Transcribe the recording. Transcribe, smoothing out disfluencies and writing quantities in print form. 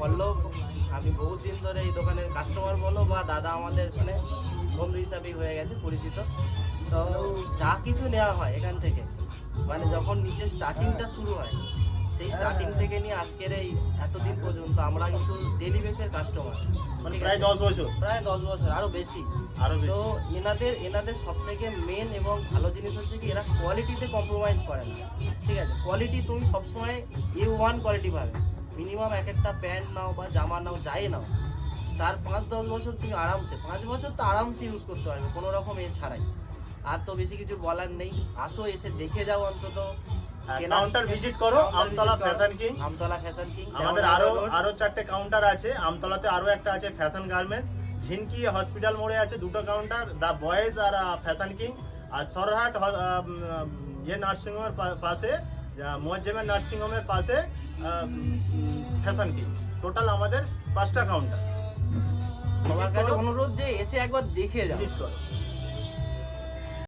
পল্লব, আমি বহুত দিন ধরে এই দোকানের কাস্টমার বলো বা দাদা আমাদের মানে বন্ধু হিসাবেই হয়ে গেছে পরিচিত। তো যা কিছু নেওয়া হয় এখান থেকে, মানে যখন নিচে স্টার্টিংটা শুরু হয় সেই স্টার্টিং থেকে নিয়ে আজকের এই এতদিন পর্যন্ত আমরা কিন্তু ডেলি বেসের কাস্টমার, মানে প্রায় 10 বছর, প্রায় 10 বছর আরো বেশি। তো এনাদের সব থেকে মেন এবং ভালো জিনিস হচ্ছে কি এরা কোয়ালিটিতে কম্প্রোমাইজ করে না। ঠিক আছে, কোয়ালিটি তুমি সবসময় A1 কোয়ালিটি পাবে। মিনিমাম এক একটা প্যান্ট নাও বা জামা নাও, যাই নাও, তার 5-10 বছর তুমি আরামসে, 5 বছর তো আরামসে ইউজ করতে পারবে কোনো রকম এ ছাড়াই। আর তো বেশি কিছু বলার নেই, আসো এসে দেখে যাও অন্তত। কাউন্টার ভিজিট করো, Amtala fashion king. Amtala fashion king আমাদের আরো 4টে কাউন্টার আছে। আমতলাতে আরো একটা আছে ফ্যাশন গার্মেন্টস। ঝিনকি হসপিটাল মোড়ে আছে 2টো কাউন্টার, দা বয়েজ আর ফ্যাশন কিং। আর সরহাট নার্সিং হোমের পাশে, মুয়াজ্জেমের নার্সিং হোমের পাশে ফ্যাশন কিং। টোটাল আমাদের 5টা কাউন্টার। সবার কাছে অনুরোধ যে এসে একবার দেখে যাও। ভিজিট করো।